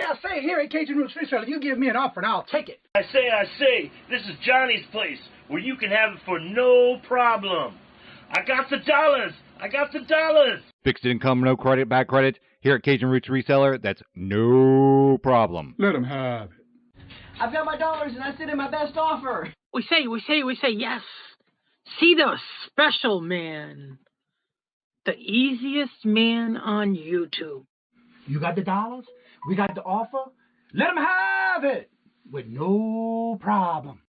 I say, here at Kajun Reseller, you give me an offer and I'll take it. I say, this is Johnny's place, where you can have it for no problem. I got the dollars. Fixed income, no credit, back credit. Here at Cajun Roots Reseller, that's no problem. Let him have it. I've got my dollars and I sit in my best offer. We say, yes. See the special man. The easiest man on YouTube. You got the dollars? We got the offer? Let him have it with no problem.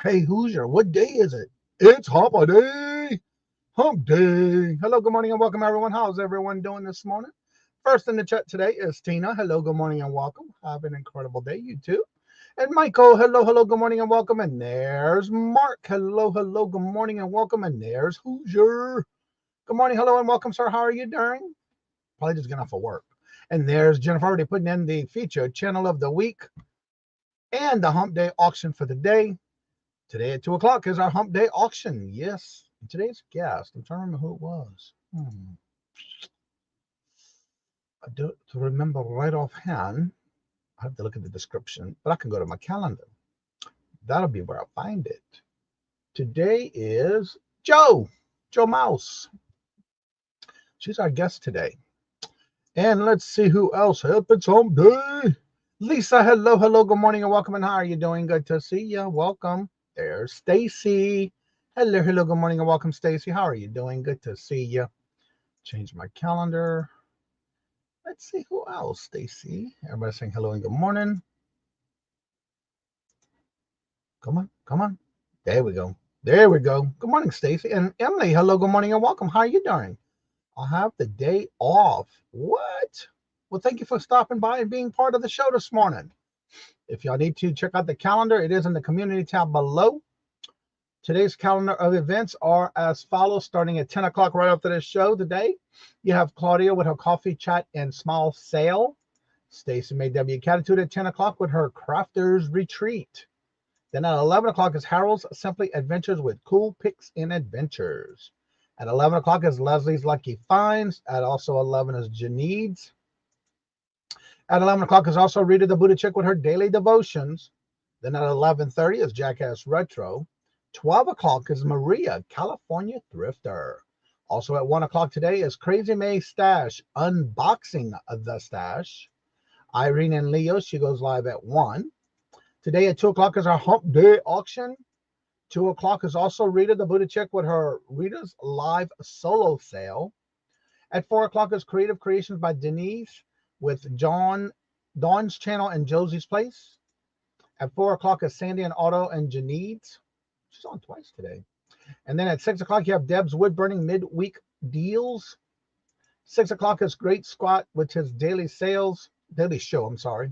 Hey, Hoosier, what day is it? It's Hump Day. Hump Day. Hello, good morning, and welcome, everyone. How's everyone doing this morning? First in the chat today is Tina. Hello, good morning, and welcome. Have an incredible day, you too. And Michael, hello, good morning, and welcome. And there's Mark. Hello, good morning, and welcome. And there's Hoosier. Good morning, hello, and welcome, sir. How are you doing? Probably just getting off of work. And there's Jennifer already putting in the featured channel of the week and the Hump Day auction for the day. Today at 2 o'clock is our Hump Day auction. Yes. And today's guest, I'm trying to remember who it was. I don't remember right offhand. I have to look at the description, but I can go to my calendar. That'll be where I'll find it. Today is Joe Mouse. She's our guest today. And let's see who else. It's Hump Day. Lisa, hello, good morning, and welcome. And how are you doing? Good to see you. Welcome. There's Stacy. Hello, good morning, and welcome, Stacy. How are you doing? Good to see you. Change my calendar. Let's see who else, Stacy. Everybody saying hello and good morning. Come on. There we go. Good morning, Stacy. And Emily, hello, good morning, and welcome. How are you doing? I'll have the day off. What? Well, thank you for stopping by and being part of the show this morning. If y'all need to check out the calendar, it is in the community tab below. Today's calendar of events are as follows, starting at 10 o'clock right after this show today. You have Claudia with her coffee chat and small sale. Stacy May W. Catitude at 10 o'clock with her crafters retreat. Then at 11 o'clock is Harold's Simply Adventures with Cool Picks and Adventures. At 11 o'clock is Leslie's Lucky Finds. At also 11 is Janine's. At 11 o'clock is also Rita the Buddha Chick with her daily devotions. Then at 11:30 is Jackass Retro. 12 o'clock is Maria, California Thrifter. Also at 1 o'clock today is Crazy May Stash, unboxing the stash. Irene and Leo, she goes live at 1. Today at 2 o'clock is our hump day auction. 2 o'clock is also Rita the Buddha Chick with her Rita's live solo sale. At 4 o'clock is Creative Creations by Denise with Dawn's channel and Josie's Place. At 4 o'clock is Sandy and Otto and Janine's. She's on twice today. And then at 6 o'clock, you have Deb's Wood Burning Midweek Deals. 6 o'clock is Great Scott with his daily show, I'm sorry.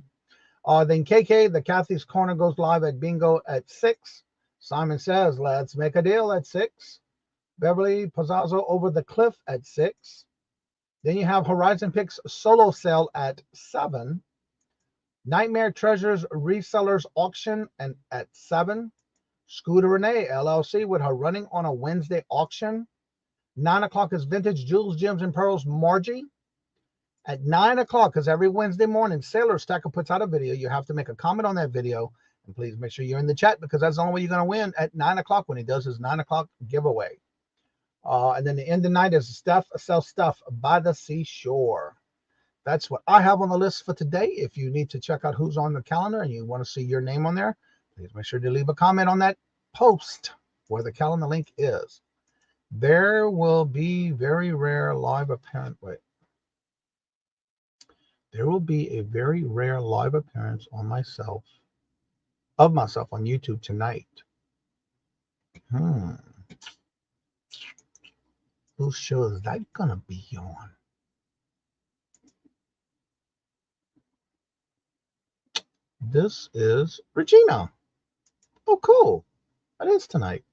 Then KK, the Kathy's Corner, goes live at Bingo at 6. Simon Says, let's make a deal at 6. Beverly Pazazzo, Over the Cliff at 6. Then you have Horizon Picks solo sale at 7. Nightmare Treasures Resellers auction and at 7. Scooter Renee LLC with her Running on a Wednesday auction. 9 o'clock is Vintage Jewels, Gems, and Pearls Margie. At 9 o'clock, because every Wednesday morning, Sailor Stacker puts out a video. You have to make a comment on that video. And please make sure you're in the chat because that's the only way you're going to win at 9 o'clock when he does his 9 o'clock giveaway. And then the end of the night is Stuff Sells Stuff by the Seashore. That's what I have on the list for today. If you need to check out who's on the calendar and you want to see your name on there, please make sure to leave a comment on that post where the calendar link is. There will be very rare live appearance. Wait. There will be a very rare live appearance on myself on YouTube tonight. Whose show is that gonna be on? This is Regina. Oh, cool. That is tonight.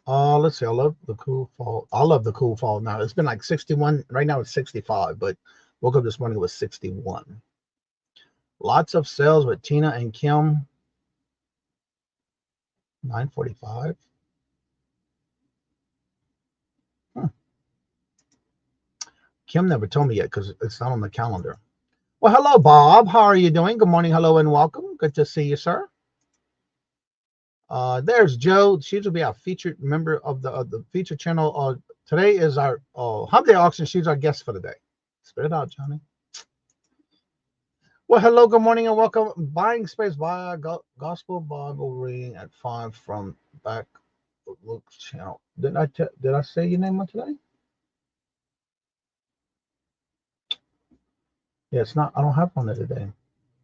Let's see. I love the cool fall. I love the cool fall. Now it's been like 61. Right now it's 65, but woke up this morning, it was 61. Lots of sales with Tina and Kim. 9:45. Kim never told me yet because it's not on the calendar. Well, hello, Bob. How are you doing? Good morning, hello, and welcome. Good to see you, sir. There's Joe. She will be our featured member of the featured channel. Today is our Hump Day auction. She's our guest for the day. Spit it out, Johnny. Well, hello, good morning, and welcome. Buying Space by Gospel Bible reading at 5 from Back Luke's channel. Did I say your name on today? Yeah, it's not. I don't have one today.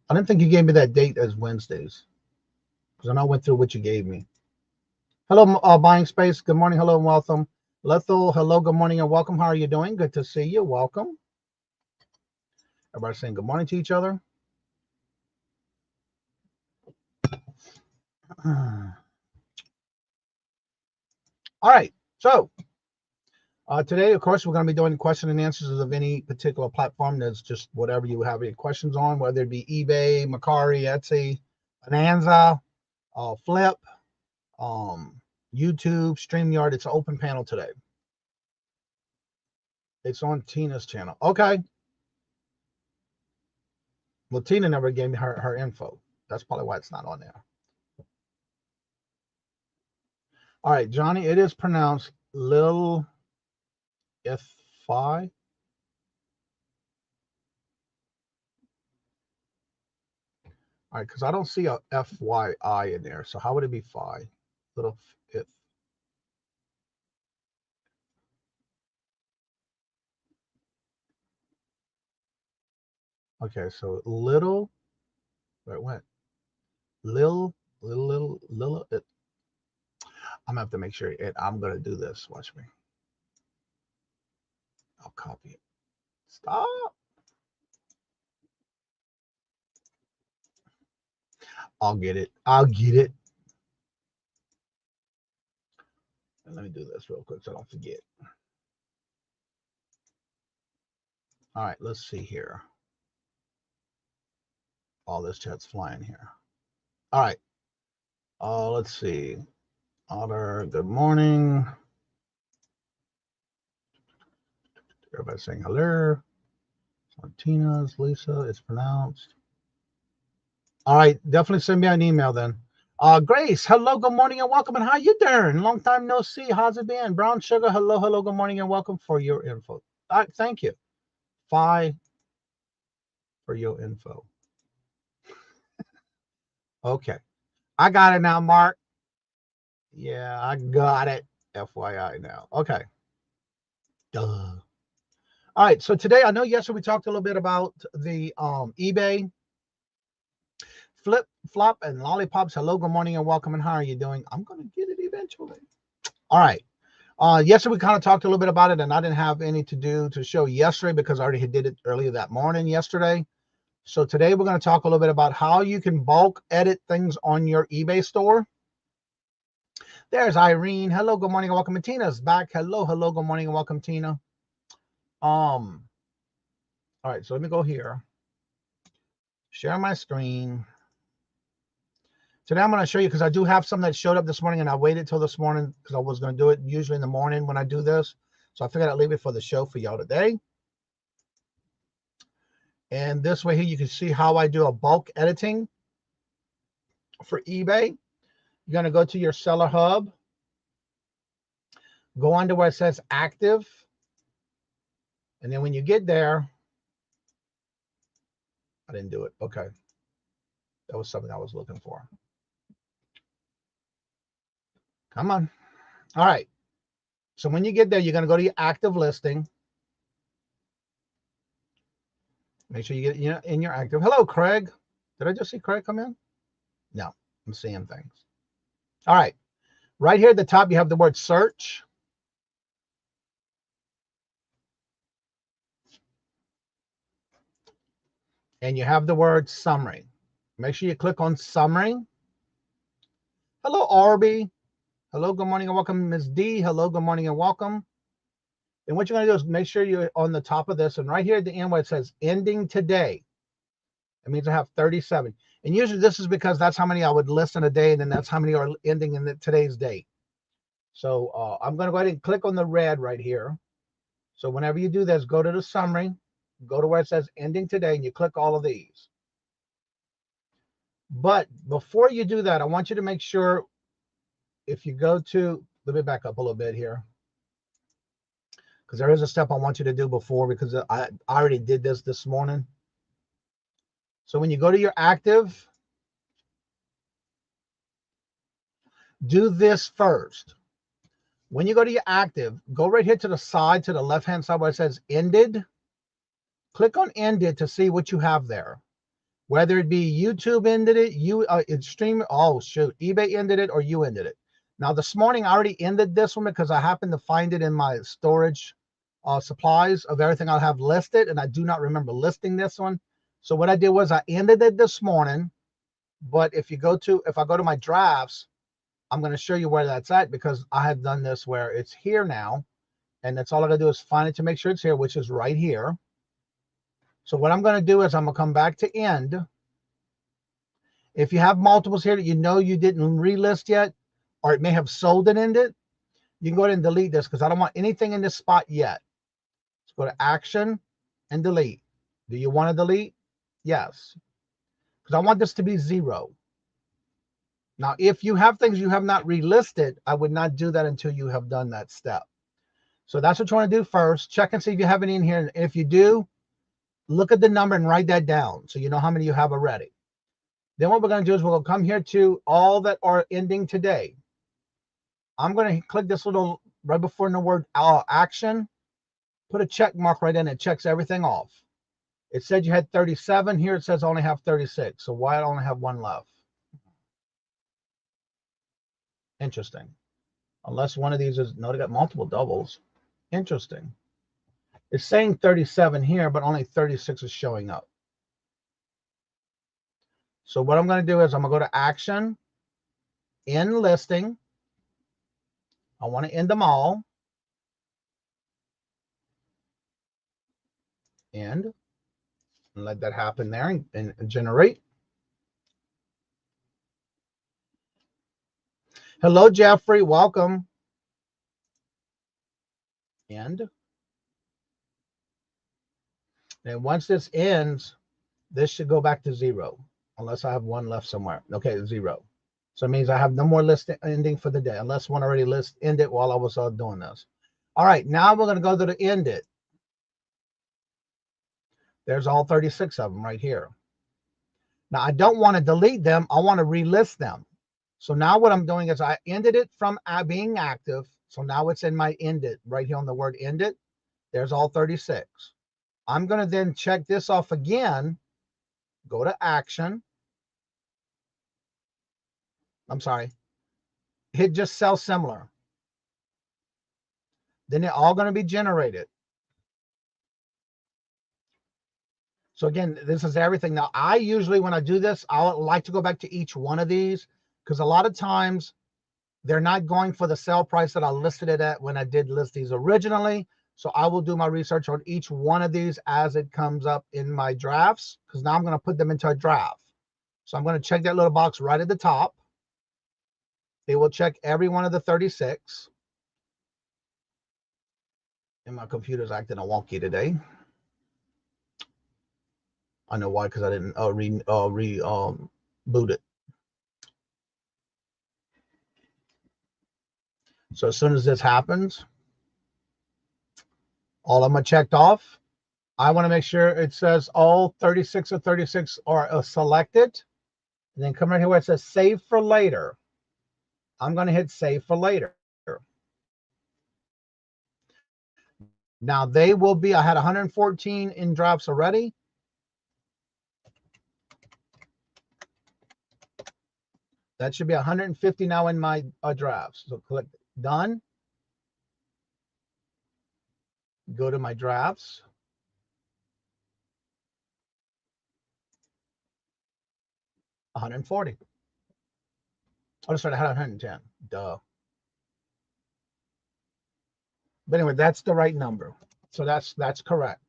I didn't think you gave me that date as Wednesdays because I went through what you gave me. Hello, Buying Space. Good morning, hello, and welcome. Lethal, hello, good morning, and welcome. How are you doing? Good to see you. Welcome. Everybody saying good morning to each other. All right, so today, of course, we're going to be doing question and answers of any particular platform. That's just whatever you have any questions on, whether it be eBay, Mercari, Etsy, Bonanza, Flip, YouTube, StreamYard. It's an open panel today. It's on Tina's channel. Okay. Well, Tina never gave me her info. That's probably why it's not on there. All right, Johnny, it is pronounced Lil F-I. All right, because I don't see a F-Y-I in there. So how would it be Phi? Little F. Okay, so little, where it went? Little, it. I'm gonna have to make sure I'm gonna do this. Watch me. I'll copy it. Stop. I'll get it. I'll get it. And let me do this real quick so I don't forget. All right, let's see here. All this chat's flying here. All right. Let's see. Otter, good morning. Everybody saying hello. Martinez, Lisa, it's pronounced. All right, definitely send me an email then. Grace, hello, good morning, and welcome. And how you doing? Long time no see. How's it been? Brown Sugar, hello, good morning, and welcome for your info. Thank you. Phi for your info. Okay. I got it now, Mark. Yeah, I got it. FYI now. Okay. Duh. All right. So today, I know yesterday we talked a little bit about the eBay flip, flop, and lollipops. Hello, good morning, and welcome. And how are you doing? I'm going to get it eventually. All right. Yesterday we kind of talked a little bit about it, and I didn't have any to show yesterday because I already did it earlier that morning yesterday. So today we're going to talk a little bit about how you can bulk edit things on your eBay store. There's Irene. Hello, good morning, and welcome. And Tina's back. Hello, good morning, and welcome, Tina. All right, so let me go here. Share my screen. Today I'm going to show you, because I do have some that showed up this morning, and I waited till this morning because I was going to do it usually in the morning when I do this. So I figured I'd leave it for the show for y'all today. And this way here, you can see how I do a bulk editing for eBay. You're going to go to your seller hub, go under where it says active. And then when you get there, I didn't do it. Okay. That was something I was looking for. Come on. All right. So when you get there, you're going to go to your active listing. Make sure you get in your active. Hello, Craig. Did I just see Craig come in? No, I'm seeing things. All right. Right here at the top, you have the word search. And you have the word summary. Make sure you click on summary. Hello, Arby. Hello, good morning and welcome, Ms. D. Hello, good morning and welcome. And what you're going to do is make sure you're on the top of this. And right here at the end where it says ending today, it means I have 37. And usually this is because that's how many I would list in a day, and then that's how many are ending in today's date. So I'm going to go ahead and click on the red right here. So whenever you do this, go to the summary, go to where it says ending today, and you click all of these. But before you do that, I want you to make sure, if you go to, let me back up a little bit here, because there is a step I want you to do before, because I already did this morning. So when you go to your active, do this first. When you go to your active, go right here to the side, to the left-hand side where it says ended. Click on ended to see what you have there. Whether it be YouTube ended it, eBay ended it, or you ended it. Now this morning I already ended this one because I happened to find it in my storage supplies of everything I have listed, and I do not remember listing this one. So what I did was I ended it this morning. But if I go to my drafts, I'm going to show you where that's at, because I have done this where it's here now, and that's all I gotta do is find it to make sure it's here, which is right here. So what I'm going to do is I'm going to come back to end. If you have multiples here that you know you didn't relist yet, or it may have sold and ended, you can go ahead and delete this, because I don't want anything in this spot yet. Let's go to action and delete. Do you want to delete? Yes. Because I want this to be 0. Now, if you have things you have not relisted, I would not do that until you have done that step. So that's what you want to do first. Check and see if you have any in here. And if you do, look at the number and write that down so you know how many you have already. Then what we're going to do is we're going to come here to all that are ending today. I'm going to click this little right before the word action. Put a check mark right in. It checks everything off. It said you had 37. Here it says I only have 36. So why I only have 1 left? Interesting. Unless one of these is, no, they got multiple doubles. Interesting. It's saying 37 here, but only 36 is showing up. So what I'm going to do is I'm going to go to action, end listing. I want to end them all. And let that happen there and generate. Hello, Jeffrey. Welcome. And once this ends, this should go back to 0, unless I have 1 left somewhere. Okay, 0. So it means I have no more list ending for the day, unless one already ended while I was doing this. All right, now we're going to go to the end it. There's all 36 of them right here. Now I don't want to delete them. I want to relist them. So now what I'm doing is I ended it from being active. So now it's in my ended right here on the word ended. There's all 36. I'm going to then check this off again. Go to action. I'm sorry. Hit just sell similar. Then they're all going to be generated. So again, this is everything. Now, I usually, when I do this, I like to go back to each one of these because a lot of times they're not going for the sale price that I listed it at when I did list these originally. So I will do my research on each one of these as it comes up in my drafts, because now I'm going to put them into a draft. So I'm going to check that little box right at the top. They will check every one of the 36. And my computer's acting a wonky today. I know why, because I didn't boot it. So as soon as this happens, all of them are checked off. I want to make sure it says all 36 of 36 are selected. And then come right here where it says save for later. I'm going to hit save for later. Now they will be, I had 114 in drafts already. That should be 150 now in my drafts. So click done. Go to my drafts. $140. Oh, sorry, I had 110. Duh. But anyway, that's the right number. So that's correct.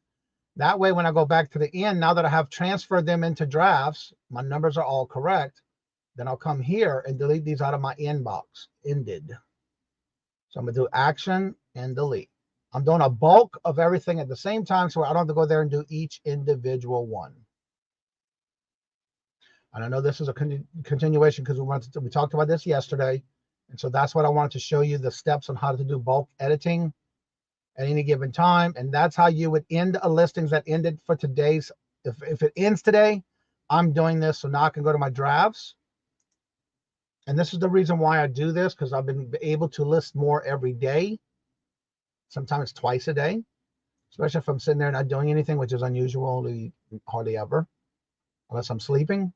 That way, when I go back to the end, now that I have transferred them into drafts, my numbers are all correct. Then I'll come here and delete these out of my inbox. Ended. So I'm going to do action and delete. I'm doing a bulk of everything at the same time, so I don't have to go there and do each individual one. And I know this is a continuation because we talked about this yesterday. And so that's what I wanted to show you, the steps on how to do bulk editing at any given time. And that's how you would end a listings that ended for today's. If it ends today, I'm doing this. So now I can go to my drafts. And this is the reason why I do this, because I've been able to list more every day. Sometimes twice a day, especially if I'm sitting there not doing anything, which is unusual, hardly ever, unless I'm sleeping.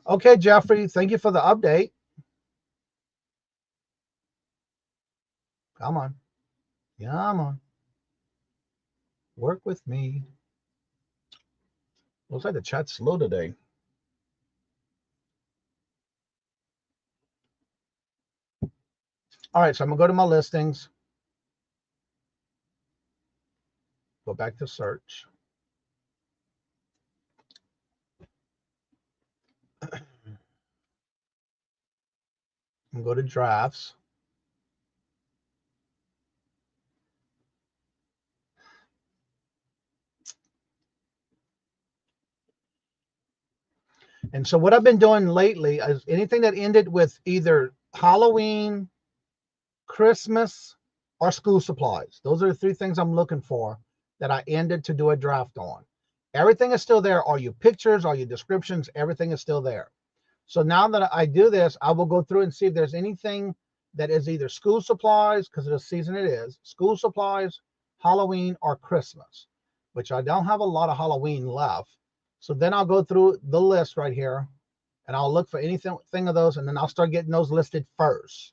Okay, Jeffrey, thank you for the update. Come on. Come on. Work with me. Looks like the chat's slow today. All right, so I'm going to go to my listings. Go back to search. And go to drafts. And so what I've been doing lately is anything that ended with either Halloween, Christmas, or school supplies. Those are the three things I'm looking for that I ended to do a draft on. Everything is still there. All your pictures, all your descriptions, everything is still there. So now that I do this, I will go through and see if there's anything that is either school supplies, because of the season it is, school supplies, Halloween, or Christmas, which I don't have a lot of Halloween left. So then I'll go through the list right here, and I'll look for anything of those, and then I'll start getting those listed first.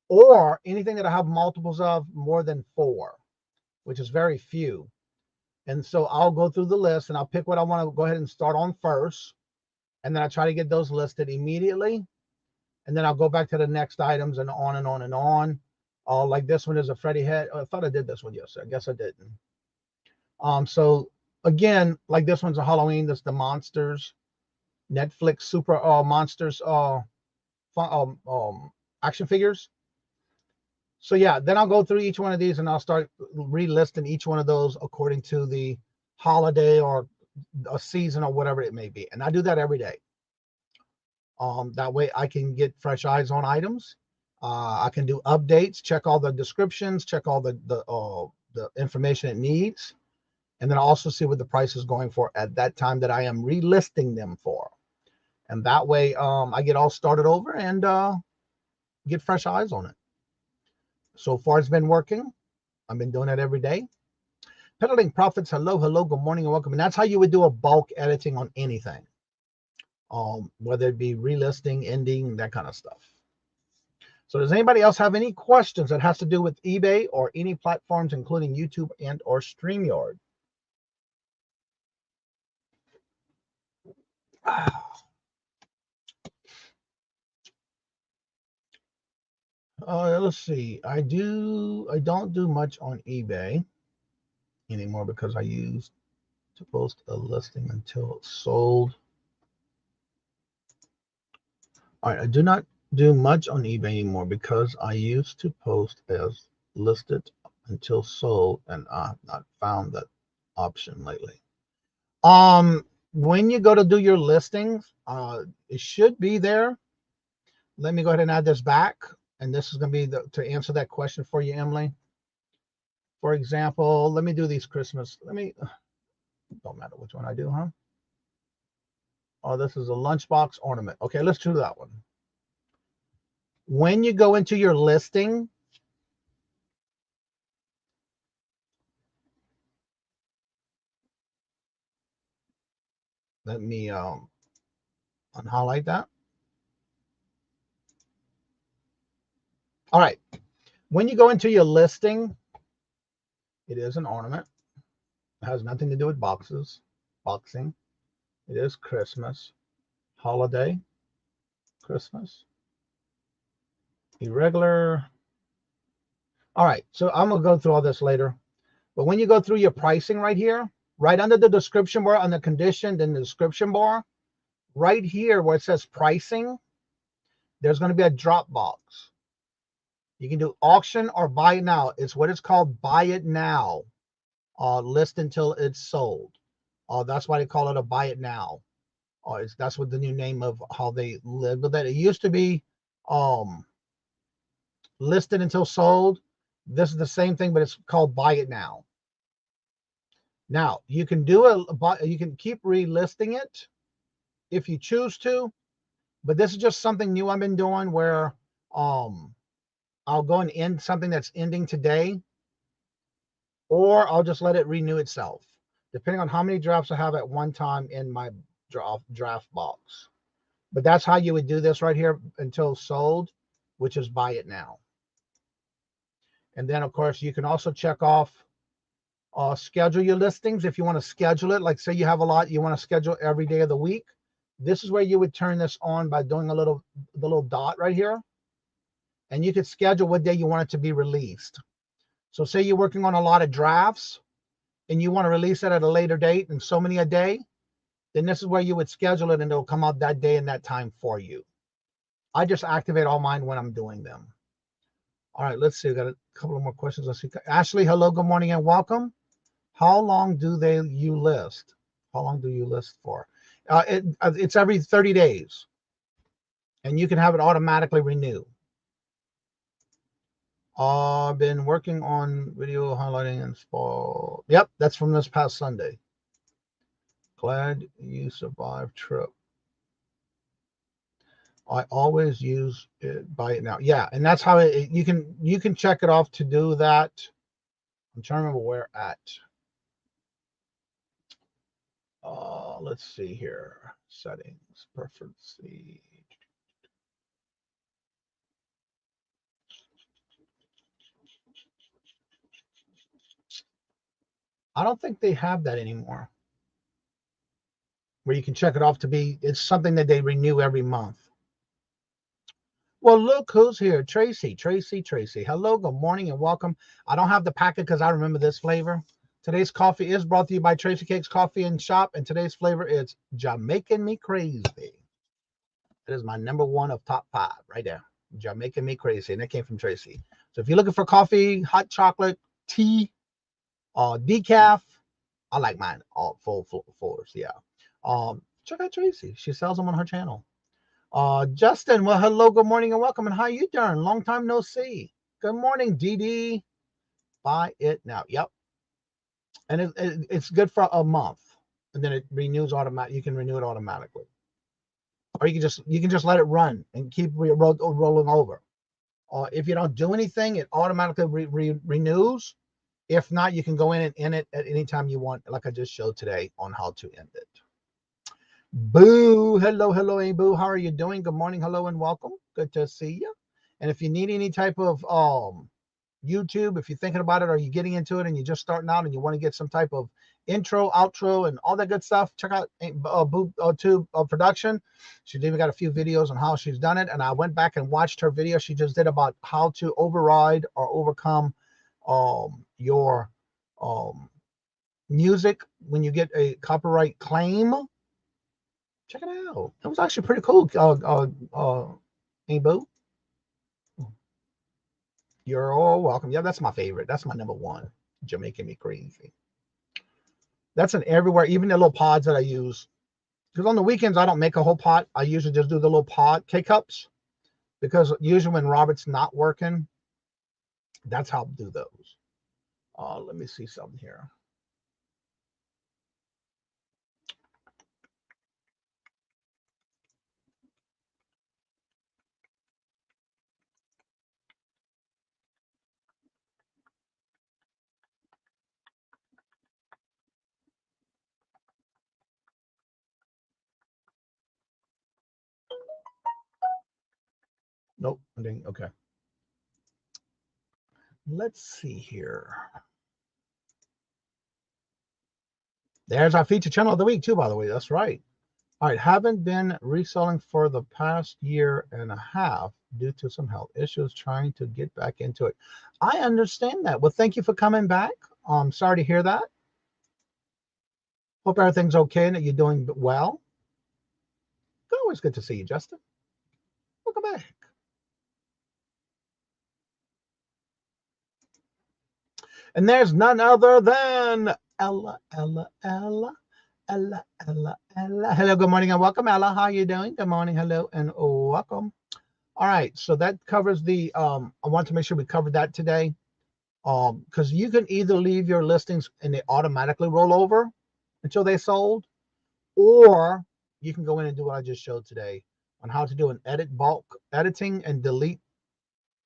Or anything that I have multiples of, more than 4, which is very few. And so I'll go through the list, and I'll pick what I want to go ahead and start on first. And then I try to get those listed immediately. And then I'll go back to the next items and on and on and on. Like this one is a Freddy head. Oh, I thought I did this one yesterday. I guess I didn't. So again, like this one's a Halloween. This is the Monsters, Netflix Super Monsters action figures. So yeah, then I'll go through each one of these and I'll start relisting each one of those according to the holiday or a season or whatever it may be. And I do that every day. That way I can get fresh eyes on items. I can do updates, check all the descriptions, check all the information it needs. And then I'll also see what the price is going for at that time that I am relisting them for. And that way I get all started over and get fresh eyes on it. So far it's been working. I've been doing it every day. Peddling Profits, hello, good morning and welcome. And that's how you would do a bulk editing on anything. Whether it be relisting, ending, that kind of stuff. So does anybody else have any questions that has to do with eBay or any platforms, including YouTube and or StreamYard? Let's see. I don't do much on eBay anymore because I used to post a listing until it sold. All right, I do not do much on eBay anymore because I used to post as listed until sold, and I have not found that option lately. When you go to do your listings, it should be there. Let me go ahead and add this back, and this is going to be to answer that question for you, Emily. For example, let me do these Christmas. Don't matter which one I do, huh? Oh, this is a lunchbox ornament. Okay, let's do that one. When you go into your listing, let me unhighlight that. All right. When you go into your listing, it is an ornament. It has nothing to do with boxing. It is Christmas, holiday, Christmas, irregular. All right, so I'm going to go through all this later. But when you go through your pricing right here, right under the description bar, on the condition, in the description bar, right here where it says pricing, there's going to be a drop box. You can do auction or buy it now. It's what it's called, buy it now. List until it's sold. That's why they call it a buy it now. That's what the new name of how they live with that. It used to be listed until sold. This is the same thing, but it's called buy it now. Now you can you can keep relisting it if you choose to, but this is just something new I've been doing where I'll go and end something that's ending today, or I'll just let it renew itself, depending on how many drafts I have at one time in my draft box. But that's how you would do this right here, until sold, which is buy it now. And then, of course, you can also check off schedule your listings if you want to schedule it. Like, say you have a lot, you want to schedule every day of the week. This is where you would turn this on by doing the little dot right here. And you could schedule what day you want it to be released. So say you're working on a lot of drafts and you want to release it at a later date and so many a day, then this is where you would schedule it and it'll come out that day and that time for you. I just activate all mine when I'm doing them. All right, let's see. We got a couple of more questions. Let's see. Ashley, hello, good morning and welcome. How long do you list? How long do you list for? It's every 30 days. And you can have it automatically renew. I've been working on video highlighting and spoil. Yep, that's from this past Sunday. Glad you survived trip. I always use it, buy it now. Yeah, and that's how you can check it off to do that. I'm trying to remember where at. Let's see here. Settings, preference. I don't think they have that anymore, where you can check it off to be, it's something that they renew every month. Well, look who's here. Tracy. Hello, good morning and welcome. I don't have the packet because I remember this flavor. Today's coffee is brought to you by Tracy Cakes Coffee and Shop, and today's flavor is Jamaican Me Crazy. That is my #1 of top 5 right there. Jamaican Me Crazy, and that came from Tracy. So if you're looking for coffee, hot chocolate, tea, decaf, I like mine all full floors. Yeah. Check out Tracy. She sells them on her channel. Justin, well, hello, good morning and welcome. And how you doing? Long time no see. Good morning, DD. Buy it now. Yep. And it's good for a month, and then it renews automatic. You can renew it automatically, or you can just let it run and keep rolling over. If you don't do anything, it automatically renews. If not, you can go in and end it at any time you want, like I just showed today on how to end it. Boo, hello, hey Boo, how are you doing? Good morning, hello, and welcome. Good to see you. And if you need any type of YouTube, if you're thinking about it or you're getting into it and you're just starting out and you want to get some type of intro, outro, and all that good stuff, check out Boo Tube Production. She's even got a few videos on how she's done it, and I went back and watched her video she just did about how to override or overcome your music when you get a copyright claim. Check it out. It was actually pretty cool. Hey Boo, you're all welcome. Yeah, that's my favorite. That's my number one. Jamaican me crazy. That's in everywhere, even the little pods that I use. Because on the weekends, I don't make a whole pot. I usually just do the little pod K-cups. Because usually when Robert's not working, that's how I do those. Let me see something here. Nope, I didn't. Okay. Let's see here. There's our feature channel of the week too, by the way. That's right. All right, haven't been reselling for the past year and a half due to some health issues, trying to get back into it. I understand that. Well, thank you for coming back. I'm sorry to hear that. Hope everything's okay and that you're doing well. Always good to see you, Justin. Welcome back. And there's none other than Ella. Hello, good morning and welcome, Ella. How are you doing? Good morning, hello, and welcome. All right, so that covers the, I want to make sure we covered that today. Because you can either leave your listings and they automatically roll over until they sold, or you can go in and do what I just showed today on how to do an bulk editing and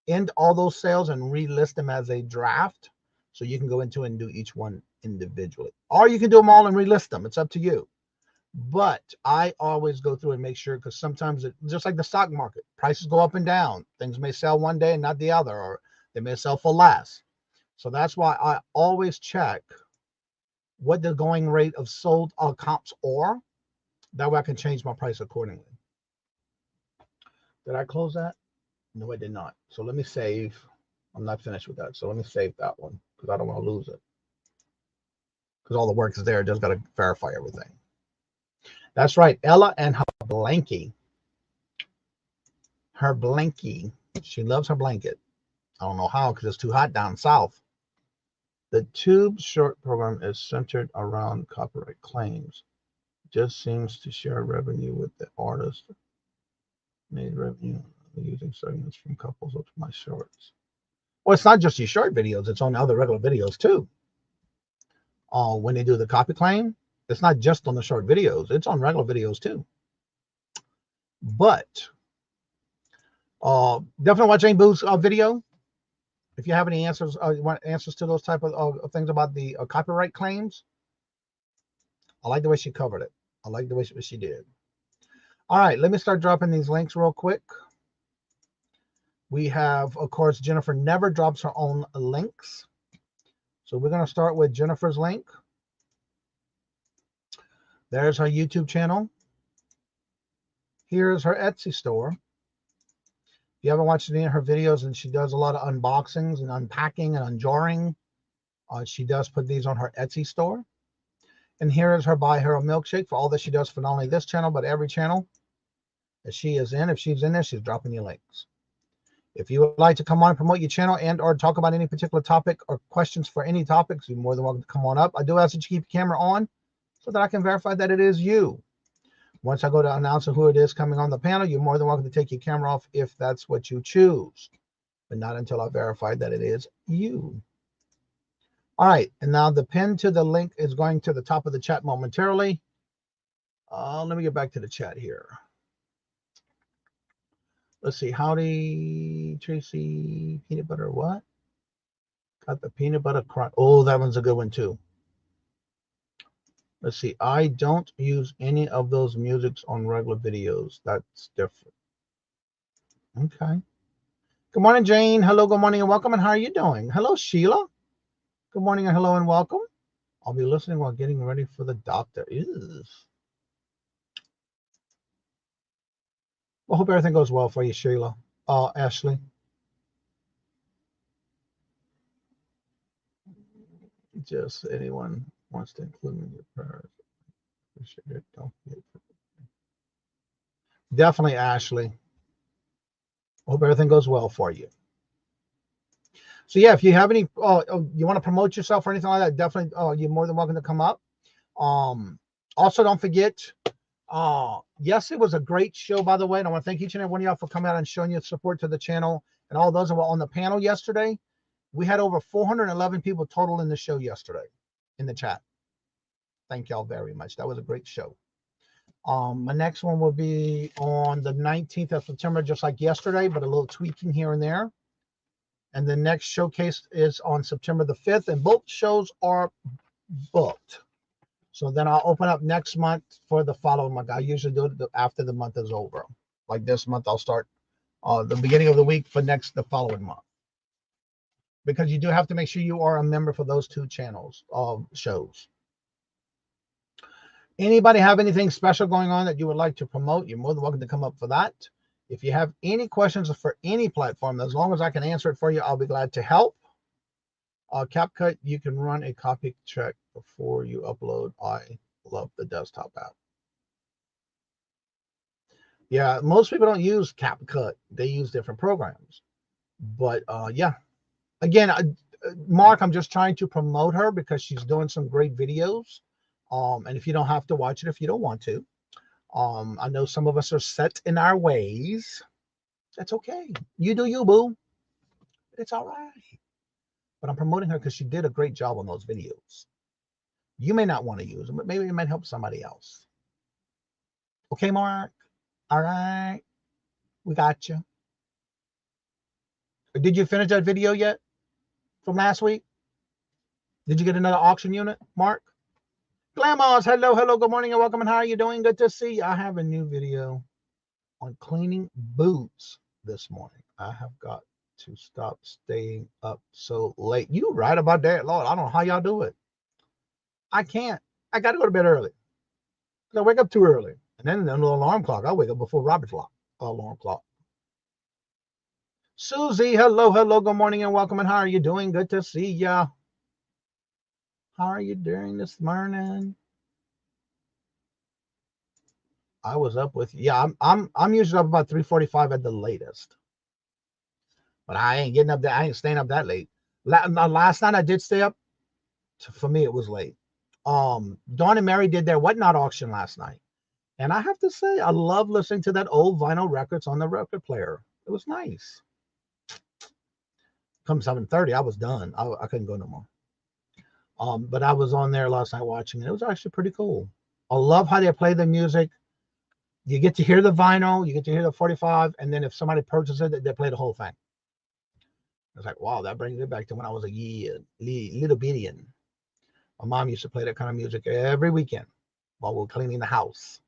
end all those sales and relist them as a draft. So you can go into and do each one individually, or you can do them all and relist them. It's up to you. But I always go through and make sure, because sometimes just like the stock market, prices go up and down. Things may sell one day and not the other, or they may sell for less. So that's why I always check what the going rate of sold comps are. That way I can change my price accordingly. Did I close that? No, I did not. So let me save. I'm not finished with that. So let me save that one because I don't want to lose it. Because all the work is there. Just got to verify everything. That's right. Ella and her blankie. Her blankie. She loves her blanket. I don't know how, because it's too hot down south. The Tube short program is centered around copyright claims. Just seems to share revenue with the artist. Made revenue using segments from couples of my shorts. Well, it's not just your short videos. It's on other regular videos too. When they do the copy claim, it's not just on the short videos. It's on regular videos too. But definitely watch Jane Boo's video. If you have any answers, you want answers to those type of things about the copyright claims. I like the way she covered it. I like the way she did. All right, let me start dropping these links real quick. We have, of course, Jennifer never drops her own links. So we're going to start with Jennifer's link. There's her YouTube channel. Here's her Etsy store. If you haven't watched any of her videos, and she does a lot of unboxings and unpacking and unjarring, she does put these on her Etsy store. And here is her Buy Her a Milkshake for all that she does for not only this channel, but every channel that she is in. If she's in there, she's dropping you links. If you would like to come on and promote your channel and or talk about any particular topic or questions for any topics, you're more than welcome to come on up. I do ask that you keep your camera on so that I can verify that it is you. Once I go to announce who it is coming on the panel, you're more than welcome to take your camera off if that's what you choose, but not until I verify that it is you. All right, and now the pin to the link is going to the top of the chat momentarily. Let me get back to the chat here. Let's see. Howdy, Tracy. Peanut butter, what? Got the peanut butter crunch. Oh, that one's a good one too. Let's see. I don't use any of those musics on regular videos. That's different. Okay. Good morning, Jane. Hello, good morning, and welcome. And how are you doing? Hello, Sheila. Good morning, and hello, and welcome. I'll be listening while getting ready for the doctor. Ew. Well, hope everything goes well for you, Sheila. Ashley. Just anyone wants to include me in your prayers. Appreciate it. Don't forget. Definitely, Ashley. Hope everything goes well for you. So yeah, if you have any, you want to promote yourself or anything like that, definitely, you're more than welcome to come up. Also, don't forget, yes, it was a great show, by the way, and I want to thank each and every one of y'all for coming out and showing your support to the channel, and all those that were on the panel yesterday. We had over 411 people total in the show yesterday in the chat. Thank y'all very much. That was a great show. My next one will be on the 19th of September, just like yesterday, but a little tweaking here and there. And the next showcase is on September the 5th, and both shows are booked. So then I'll open up next month for the following month. I usually do it after the month is over. Like this month, I'll start the beginning of the week for the following month. Because you do have to make sure you are a member for those two channels shows. Anybody have anything special going on that you would like to promote? You're more than welcome to come up for that. If you have any questions for any platform, as long as I can answer it for you, I'll be glad to help. CapCut, you can run a copy check before you upload. I love the desktop app. Yeah, most people don't use CapCut. They use different programs. But yeah, again, Mark, I'm just trying to promote her because she's doing some great videos. And if you don't have to watch it, if you don't want to, I know some of us are set in our ways. That's okay. You do you, boo. It's all right. But I'm promoting her because she did a great job on those videos. You may not want to use them, but maybe it might help somebody else. Okay, Mark? All right. We got you. Did you finish that video yet from last week? Did you get another auction unit, Mark? Glamours, hello, good morning and welcome. And how are you doing? Good to see you. I have a new video on cleaning boots this morning. I have got to stop staying up so late. You right about that, Lord. I don't know how y'all do it. I can't. I got to go to bed early. I wake up too early. And then the alarm clock. I wake up before Robert's alarm clock. Susie, hello, good morning and welcome. And how are you doing? Good to see ya. How are you doing this morning? I was up with, yeah, I'm usually up about 3:45 at the latest. But I ain't getting up there. I ain't staying up that late. Last night I did stay up. For me, it was late. Dawn and Mary did their Whatnot auction last night. And I have to say, I love listening to that old vinyl records on the record player. It was nice. Come 7:30, I was done. I couldn't go no more. But I was on there last night watching it. It was actually pretty cool. I love how they play the music. You get to hear the vinyl, you get to hear the 45, and then if somebody purchases it, they play the whole thing. It's like, wow, that brings me back to when I was a little bitty. My mom used to play that kind of music every weekend while we were cleaning the house.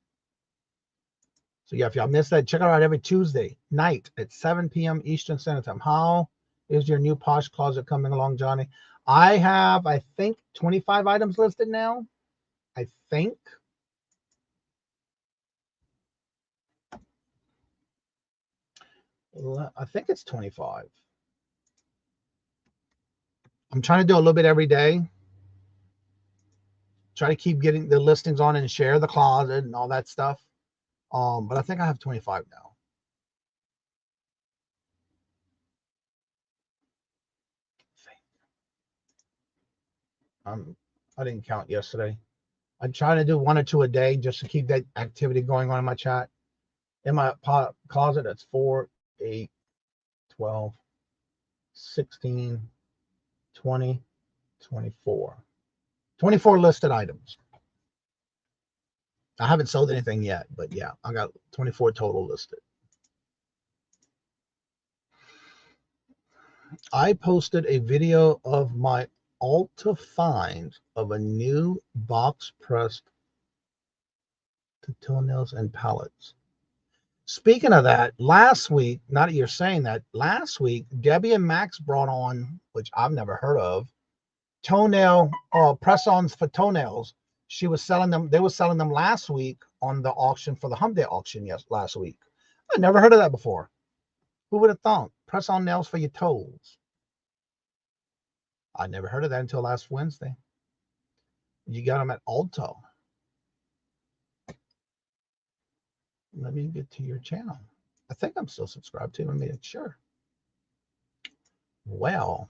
So yeah, if y'all missed that, check it out every Tuesday night at 7 p.m. Eastern Standard Time. How is your new posh closet coming along, Johnny? I have, I think, 25 items listed now. I think. I think it's 25. I'm trying to do a little bit every day. Try to keep getting the listings on and share the closet and all that stuff. But I think I have 25 now. I didn't count yesterday. I'm trying to do 1 or 2 a day just to keep that activity going on in my chat. In my closet, that's 4, 8, 12, 16, 20, 24. 24 listed items. I haven't sold anything yet, but yeah, I got 24 total listed. I posted a video of my Ulta find of a new box pressed to toenails and palettes. Speaking of that, last week, now that you're saying that, last week, Debbie and Max brought on, which I've never heard of, toenail press-ons for toenails. She was selling them. They were selling them last week on the auction for the Hump Day auction last week. I never heard of that before. Who would have thought? Press-on nails for your toes. I never heard of that until last Wednesday. You got them at Ulta. Let me get to your channel. I think I'm still subscribed to. Let me make sure. Well,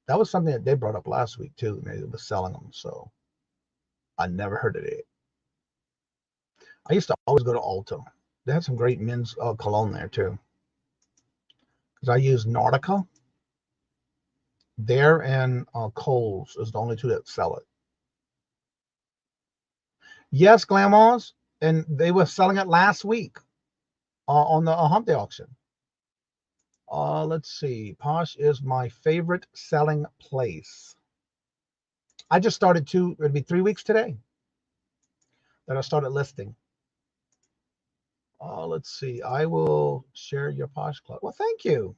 that was something that they brought up last week too. They were selling them, so I never heard of it. I used to always go to Ulta. They have some great men's cologne there too. Because I use Nautica. There and Kohl's is the only two that sell it. Yes, Glamours. And they were selling it last week on the Hump Day auction. Let's see. Posh is my favorite selling place. I just started it'll be 3 weeks today that I started listing. Let's see. I will share your Posh Club. Well, thank you.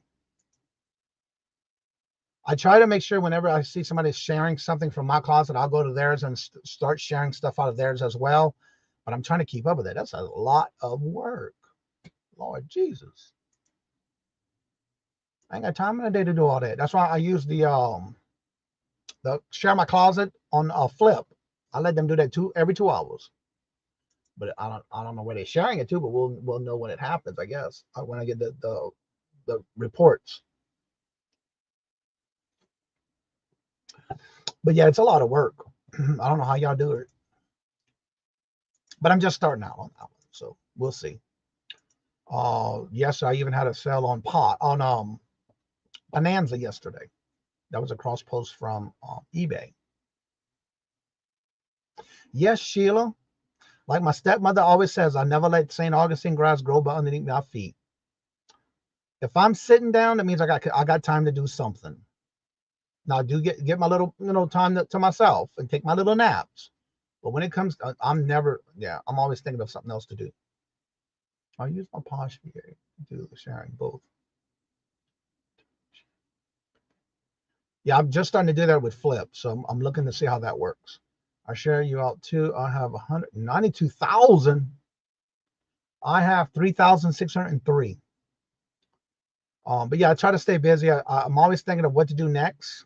I try to make sure whenever I see somebody sharing something from my closet, I'll go to theirs and start sharing stuff out of theirs as well. But I'm trying to keep up with it. That's a lot of work. Lord Jesus. I ain't got time in the day to do all that. That's why I use the share my closet on a Flip. I let them do that every 2 hours. But I don't know where they're sharing it to, but we'll know when it happens, I guess. When I get the reports. But yeah, it's a lot of work. I don't know how y'all do it. But I'm just starting out on that one, so we'll see. Yes, I even had a sale on Bonanza yesterday. That was a cross post from eBay. Yes, Sheila. Like my stepmother always says, I never let St. Augustine grass grow by underneath my feet. If I'm sitting down, that means I got time to do something. Now I do get my little time to myself and take my little naps. But when it comes to, I'm always thinking of something else to do. I'll use my Posh VA to do the sharing both. Yeah, I'm just starting to do that with Flip, so I'm looking to see how that works. I share you out too. I have 192,000. I have 3,603. But yeah, I try to stay busy. I'm always thinking of what to do next.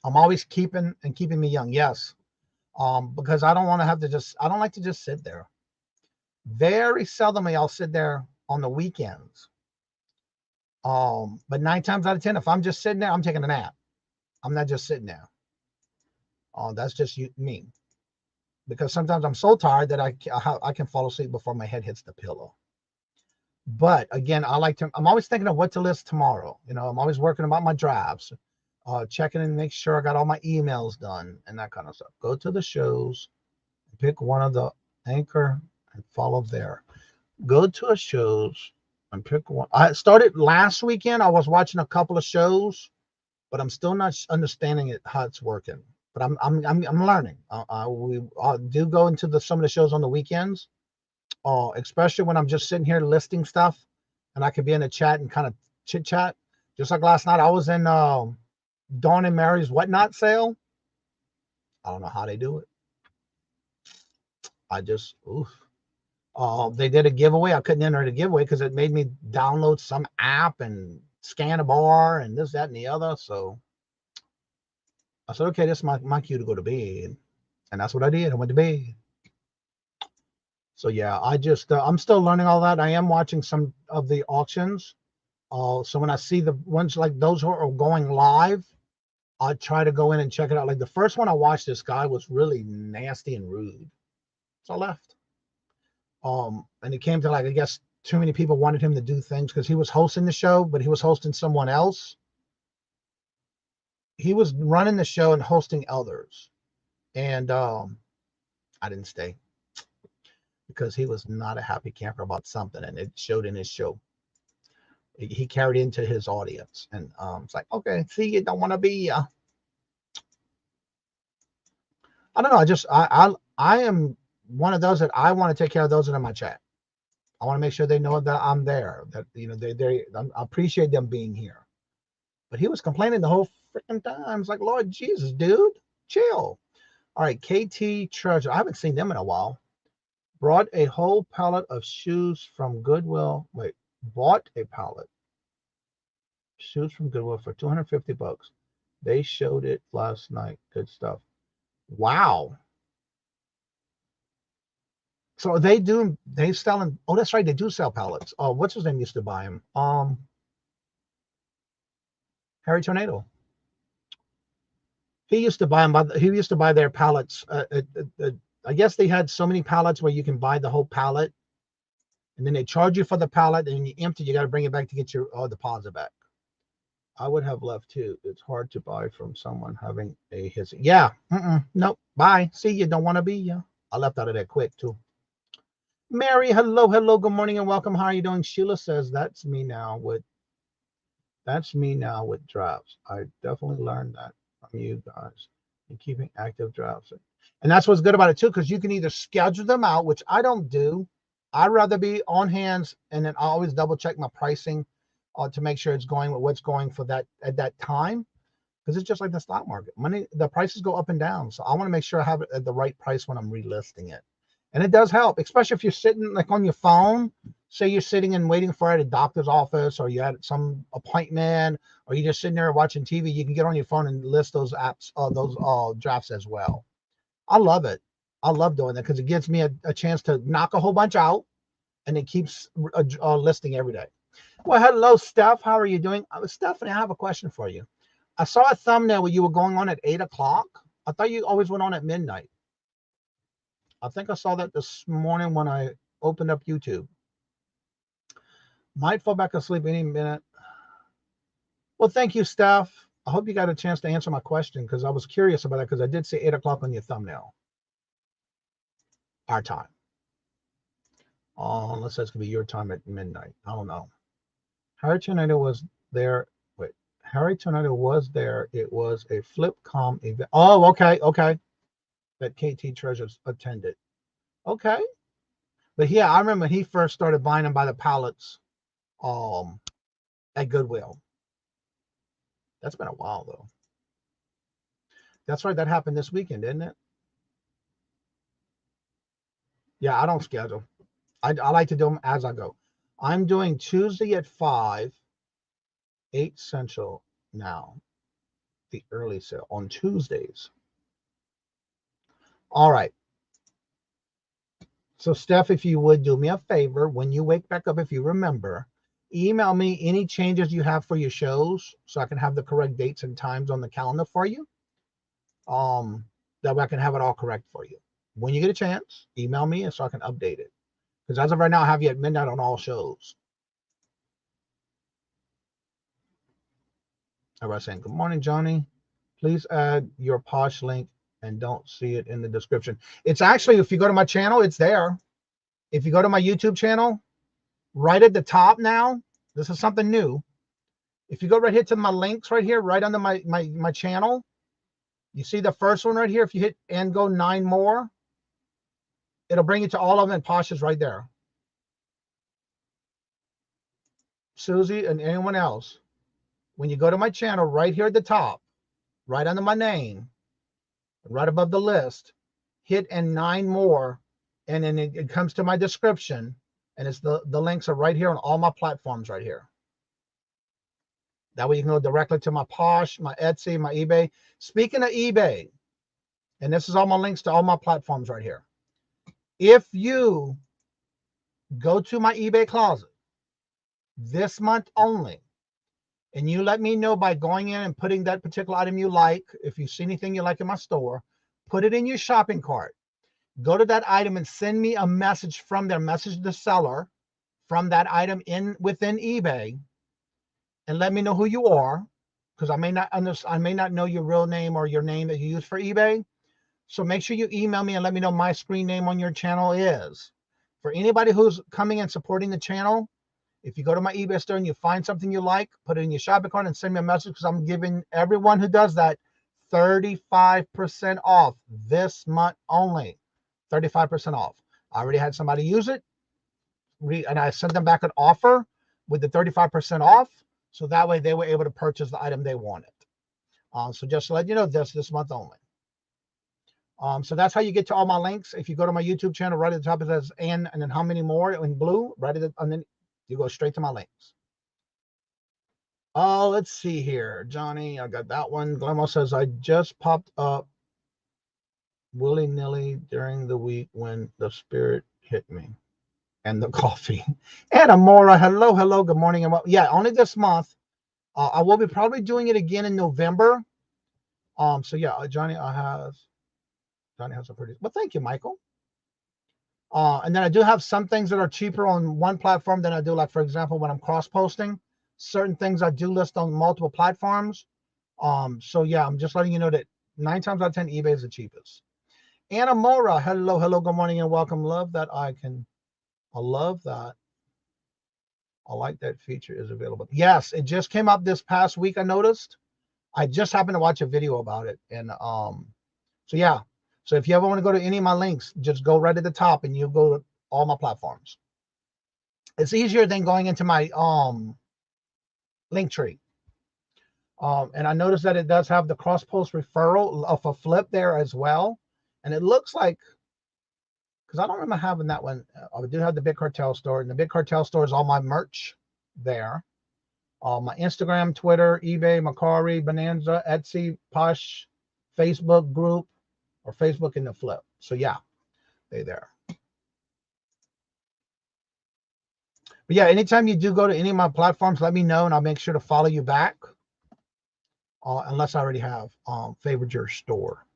I'm always keeping me young. Yes. Because I don't want to have to I don't like to just sit there. Very seldomly I'll sit there on the weekends. But 9 times out of 10, if I'm just sitting there, I'm taking a nap. I'm not just sitting there. That's just me. Because sometimes I'm so tired that I can fall asleep before my head hits the pillow. But again, I'm always thinking of what to list tomorrow. I'm always working about my drafts. Checking and make sure I got all my emails done and that kind of stuff. Go to the shows, pick one of the anchor and follow there. Go to a shows and pick one. I started last weekend. I was watching a couple of shows, but I'm still not understanding how it's working. But I'm learning. We do go into some of the shows on the weekends, especially when I'm just sitting here listing stuff, and I could be in a chat and kind of chit chat. Just like last night, I was in Dawn and Mary's Whatnot sale. I don't know how they do it. They did a giveaway. I couldn't enter the giveaway because it made me download some app and scan a bar and this, that, and the other. So I said, okay, this is my cue to go to bed. And that's what I did. I went to bed. So yeah, I'm still learning all that. I am watching some of the auctions. So when I see the ones like those who are going live, I try to go in and check it out. Like the first one I watched, this guy was really nasty and rude. So I left. And it came to I guess too many people wanted him to do things because he was hosting the show, but he was hosting someone else. he was running the show and hosting others. And I didn't stay because he was not a happy camper about something, and it showed in his show. He carried into his audience, and it's like, okay, see, you don't want to be. I don't know. I am one of those that I want to take care of those that are in my chat. I want to make sure they know that I'm there. That I appreciate them being here. But he was complaining the whole freaking time. It's like, Lord Jesus, dude, chill. All right, KT Treasure. I haven't seen them in a while. Brought a whole pallet of shoes from Goodwill. Wait, bought a pallet. Shoes from Goodwill for $250. They showed it last night. Good stuff. Wow. So they selling. Oh, that's right. They do sell pallets. Oh, what's his name used to buy them? Harry Tornado. He used to buy them. He used to buy their pallets. I guess they had so many pallets where you can buy the whole pallet, and then they charge you for the pallet, and when you empty, you got to bring it back to get your deposit back. I would have left too. It's hard to buy from someone having a his. Yeah. Nope. Bye. See, you don't want to be. Yeah. I left out of that quick too. Mary, hello, good morning and welcome. How are you doing? Sheila says that's me now with drafts. I definitely learned that from you guys and keeping active drafts. And that's what's good about it too, because you can either schedule them out, which I don't do. I'd rather be on hands, and then I always double check my pricing to make sure it's going with what's going for that at that time, because it's just like the stock market. The prices go up and down, so I want to make sure I have it at the right price when I'm relisting it. And it does help, especially if you're sitting like on your phone. Say you're sitting and waiting for it at a doctor's office, or you had some appointment, or you're just sitting there watching TV. You can get on your phone and list those apps, those drafts as well. I love it. I love doing that because it gives me a chance to knock a whole bunch out, and it keeps listing every day. Well, hello, Steph. How are you doing? Stephanie, I have a question for you. I saw a thumbnail where you were going on at 8 o'clock. I thought you always went on at midnight. I think I saw that this morning when I opened up YouTube. Might fall back asleep any minute. Well, thank you, Steph. I hope you got a chance to answer my question, because I was curious about that, because I did say 8 o'clock on your thumbnail. Our time. Unless that's going to be your time at midnight. I don't know. Harry Tornado was there. Wait. Harry Tornado was there. It was a Flipcom event. Oh, okay. That KT Treasures attended. Okay. But yeah, I remember he first started buying them by the pallets at Goodwill. That's been a while though. That's right, that happened this weekend, didn't it? Yeah, I don't schedule. I like to do them as I go. I'm doing Tuesday at 5, 8 Central now. The early sale on Tuesdays. All right. So, Steph, if you would do me a favor, when you wake back up, if you remember, email me any changes you have for your shows so I can have the correct dates and times on the calendar for you. That way I can have it all correct for you. When you get a chance, email me and so I can update it. Because as of right now, I have you at midnight on all shows. All right, saying, good morning, Johnny. Please add your Posh link and don't see it in the description. It's actually, if you go to my channel, it's there. If you go to my YouTube channel, right at the top now, this is something new. If you go right here to my links right here, right under my channel, you see the first one right here. If you hit and go 9 more, it'll bring you to all of them, and Posh is right there. Susie and anyone else, when you go to my channel right here at the top, right under my name, right above the list, hit and 9 more, and then it comes to my description, and it's the links are right here on all my platforms right here. That way you can go directly to my Posh, my Etsy, my eBay. Speaking of eBay, and this is all my links to all my platforms right here. If you go to my eBay closet this month only, and you let me know by going in and putting that particular item you like, if you see anything you like in my store, put it in your shopping cart. Go to that item and send me a message from there, message the seller from that item within eBay, and let me know who you are, because I may not know your real name or your name that you use for eBay. So make sure you email me and let me know my screen name on your channel is. For anybody who's coming and supporting the channel, if you go to my eBay store and you find something you like, put it in your shopping cart and send me a message, because I'm giving everyone who does that 35% off this month only. 35% off. I already had somebody use it, and I sent them back an offer with the 35% off, so that way they were able to purchase the item they wanted. So just to let you know, this month only. So that's how you get to all my links. If you go to my YouTube channel, right at the top it says and then how many more in blue, right at the, and then you go straight to my links. Oh, let's see here. Johnny, I got that one. Glenmo says, I just popped up willy-nilly during the week when the spirit hit me. And the coffee. And Amora, hello, good morning. Yeah, only this month. I will be probably doing it again in November. So yeah, Johnny has a pretty, well, thank you, Michael. And then I do have some things that are cheaper on one platform than I do, like for example, when I'm cross-posting, certain things I do list on multiple platforms. So yeah, I'm just letting you know that 9 times out of 10, eBay is the cheapest. Anna Mora, hello, good morning and welcome. Love that icon. I love that. I like that feature is available. Yes, it just came up this past week. I noticed. I just happened to watch a video about it, and so yeah. So if you ever want to go to any of my links, just go right at the top, and you'll go to all my platforms. It's easier than going into my link tree. And I noticed that it does have the cross post referral of a flip there as well, and it looks like, because I don't remember having that one. I do have the Big Cartel store, and the Big Cartel store is all my merch there. My Instagram, Twitter, eBay, Macari, Bonanza, Etsy, Posh, Facebook group, or Facebook in the flip. So yeah, they there. But yeah, anytime you do go to any of my platforms, let me know, and I'll make sure to follow you back. Unless I already have favored your store.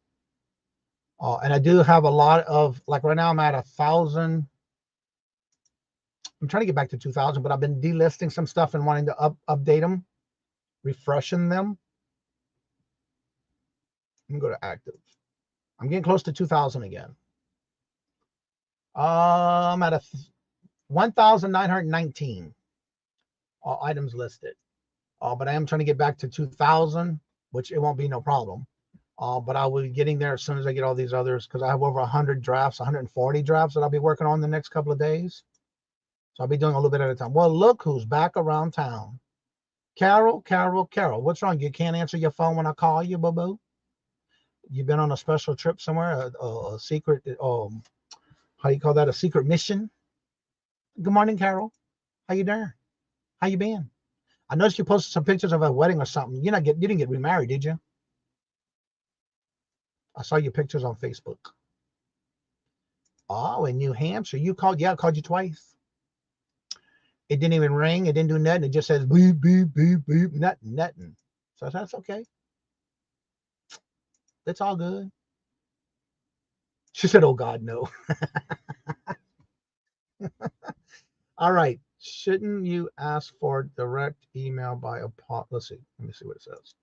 And I do have a lot of, like right now I'm at 1,000. I'm trying to get back to 2,000, but I've been delisting some stuff and wanting to update them, refreshing them. Let me go to active. I'm getting close to 2,000 again. I'm at 1,919 items listed. But I am trying to get back to 2,000, which it won't be no problem. But I will be getting there as soon as I get all these others, because I have over 100 drafts, 140 drafts that I'll be working on the next couple of days. So I'll be doing a little bit at a time. Well, look who's back around town. Carol. What's wrong? You can't answer your phone when I call you, boo-boo? You've been on a special trip somewhere, a secret, how you call that, a secret mission? Good morning, Carol. How you doing? How you been? I noticed you posted some pictures of a wedding or something. You didn't get remarried, did you? I saw your pictures on Facebook. Oh, in New Hampshire. You called? Yeah, I called you twice. It didn't even ring. It didn't do nothing. It just says beep, beep, beep, beep, nothing. So that's okay. It's all good. She said, oh, God, no. All right. Shouldn't you ask for direct email by a let's see. Let me see what it says.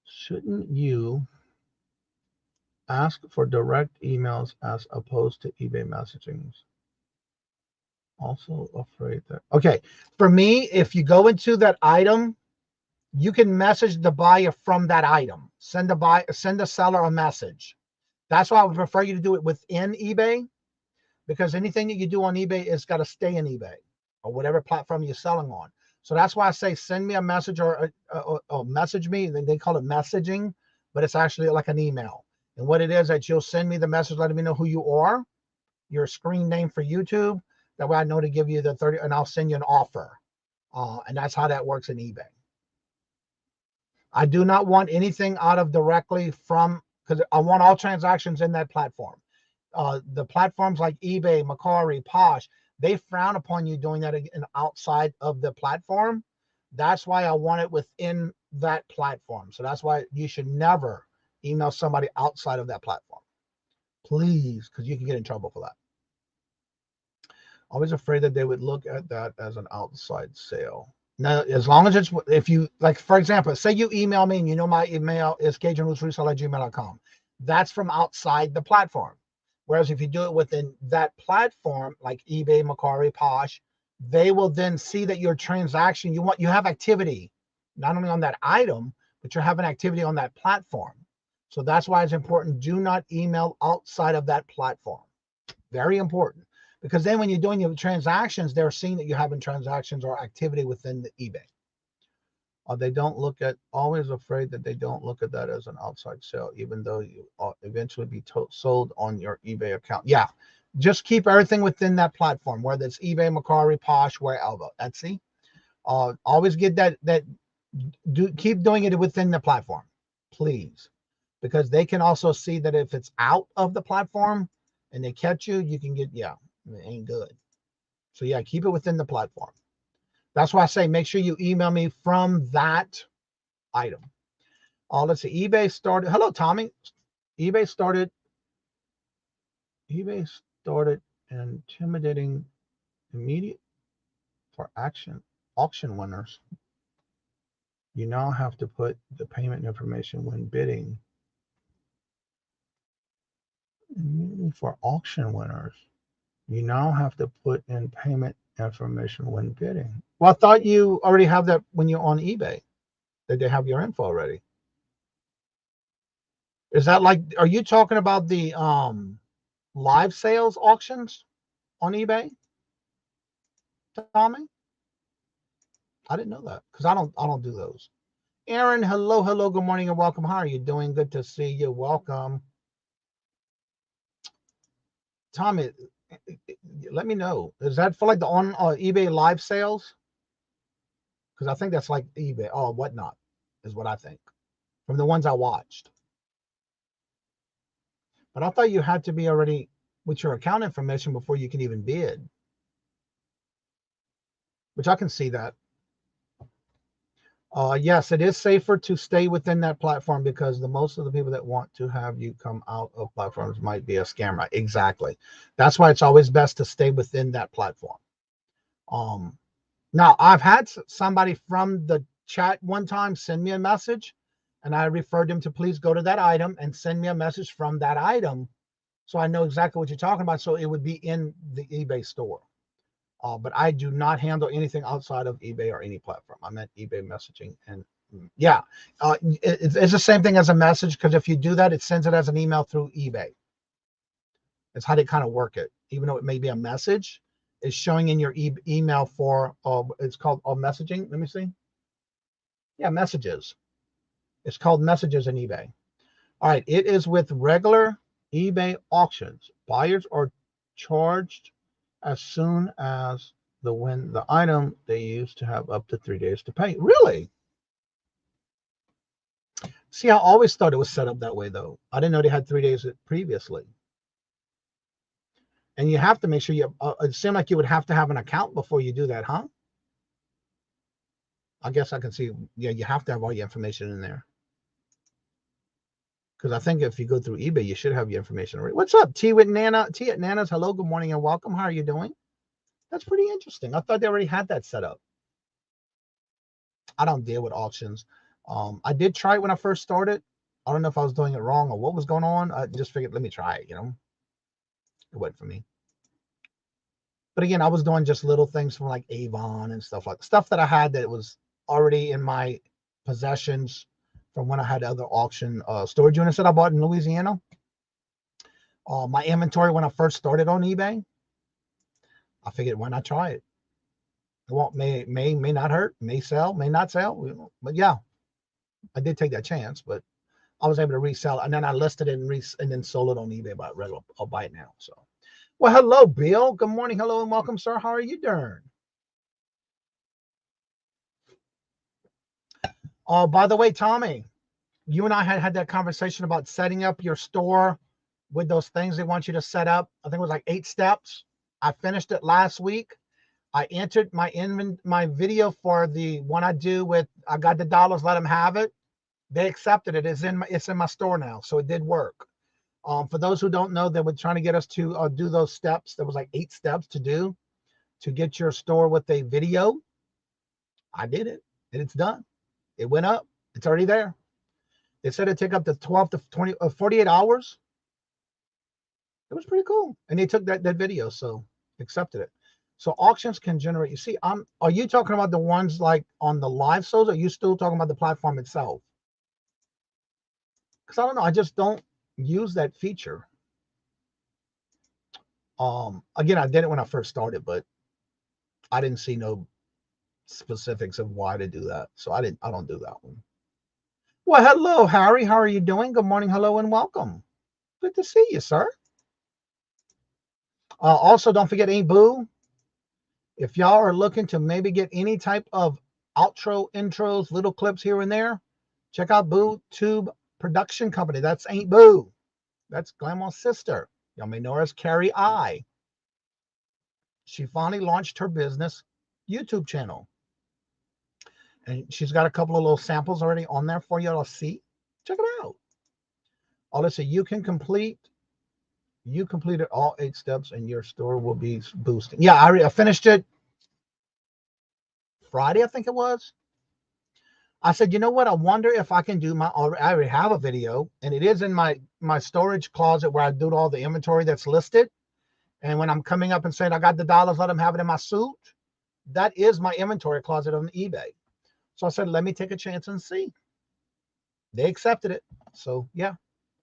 Shouldn't you ask for direct emails as opposed to eBay messaging? Also afraid that, okay, for me, if you go into that item, you can message the buyer from that item. Send the seller a message. That's why I would prefer you to do it within eBay, because anything that you do on eBay is got to stay in eBay or whatever platform you're selling on. So that's why I say send me a message or message me. They call it messaging, but it's actually like an email. And what it is that you'll send me the message letting me know who you are, your screen name for YouTube. That way I know to give you the 30, and I'll send you an offer. And that's how that works in eBay. I do not want anything out of directly from, because I want all transactions in that platform. The platforms like eBay, Macari, Posh, they frown upon you doing that outside of the platform. That's why I want it within that platform. So that's why you should never email somebody outside of that platform. Please, because you can get in trouble for that. Always afraid that they would look at that as an outside sale. No, as long as it's, if you, like, for example, say you email me and you know my email is CajunRootsResell@gmail.com. That's from outside the platform. Whereas if you do it within that platform, like eBay, Macari, Posh, they will then see that your transaction, you have activity, not only on that item, but you're having activity on that platform. So that's why it's important. Do not email outside of that platform. Very important. Because then when you're doing your transactions, they're seeing that you're having transactions or activity within the eBay. They don't look at, always afraid that they don't look at that as an outside sale, even though you eventually be sold on your eBay account. Yeah, just keep everything within that platform, whether it's eBay, Macari, Posh, wherever, Etsy. Always get keep doing it within the platform, please. Because they can also see that if it's out of the platform and they catch you, you can get, yeah, it ain't good. So yeah, keep it within the platform. That's why I say make sure you email me from that item. Let's see. eBay started. Hello, Tommy. eBay started intimidating immediate for auction winners. You now have to put the payment information when bidding. For auction winners, you now have to put in payment information when bidding. Well, I thought you already have that when you're on eBay, that they have your info already. Is that like, are you talking about the live sales auctions on eBay, Tommy? I didn't know that because I don't do those. Aaron, hello, good morning and welcome. How are you doing? Good to see you. Welcome. Tommy, let me know. Is that for like the on eBay live sales? Because I think that's like eBay or whatnot is what I think from the ones I watched. But I thought you had to be already with your account information before you can even bid. Which I can see that. Yes, it is safer to stay within that platform because most of the people that want to have you come out of platforms might be a scammer. Exactly. That's why it's always best to stay within that platform. Now, I've had somebody from the chat one time send me a message, and I referred them to please go to that item and send me a message from that item so I know exactly what you're talking about, so it would be in the eBay store. But I do not handle anything outside of eBay or any platform. I'm at eBay messaging. And yeah, it's the same thing as a message, because if you do that, it sends it as an email through eBay. That's how they kind of work it. Even though it may be a message, it's showing in your email for, it's called messaging. Let me see. Yeah, messages. It's called messages in eBay. All right, it is with regular eBay auctions. Buyers are charged as soon as win the item. They used to have up to 3 days to pay. Really? See, I always thought it was set up that way, though. I didn't know they had 3 days previously. And you have to make sure you, it seemed like you would have to have an account before you do that, huh? I guess I can see, yeah, you have to have all your information in there. Because I think if you go through eBay, you should have your information already. What's up, T with Nana? T at Nana's. Hello, good morning, and welcome. How are you doing? That's pretty interesting. I thought they already had that set up. I don't deal with auctions. I did try it when I first started. I don't know if I was doing it wrong or what was going on. I just figured, let me try it, you know. It wasn't for me. But again, I was doing just little things from like Avon and stuff that I had that was already in my possessions from when I had other auction storage units that I bought in Louisiana. My inventory when I first started on eBay, I figured, why not try it? It won't, may not hurt, may sell, may not sell. But yeah, I did take that chance, but I was able to resell it. And then I listed it and then sold it on eBay by regular. I'll buy it now. So, well, hello, Bill. Good morning. Hello and welcome, sir. How are you doing? Oh, by the way, Tommy, you and I had that conversation about setting up your store with those things they want you to set up. I think it was like 8 steps. I finished it last week. I entered my video for the one I do with, I got the dollars, let them have it. They accepted it. It's in my store now. So it did work. For those who don't know, they were trying to get us to do those steps. There was like 8 steps to do to get your store with a video. I did it, and it's done. It went up. It's already there. They said it'd take up to 12 to 20, 48 hours. It was pretty cool. And they took that video, so accepted it. So auctions can generate. You see, are you talking about the ones like on the live shows, or are you still talking about the platform itself? Because I don't know. I just don't use that feature. Again, I did it when I first started, but I didn't see no specifics of why to do that. So I don't do that one. Well, hello, Harry. How are you doing? Good morning, hello, and welcome. Good to see you, sir. Also, don't forget Boo. If y'all are looking to maybe get any type of outro, intros, little clips here and there, check out Boo Tube Production Company. That's Ain't Boo. That's Grandma's sister. Y'all may know her as Carrie I. She finally launched her business YouTube channel. And she's got a couple of little samples already on there for y'all to see. Check it out. Oh, let's see. You completed all 8 steps and your store will be boosting. Yeah, I finished it Friday, I think it was. I said, you know what? I wonder if I can do I already have a video, and it is in my storage closet where I do all the inventory that's listed. And when I'm coming up and saying I got the dollars, let them have it in my suit. That is my inventory closet on eBay. So I said, let me take a chance and see. They accepted it. So yeah,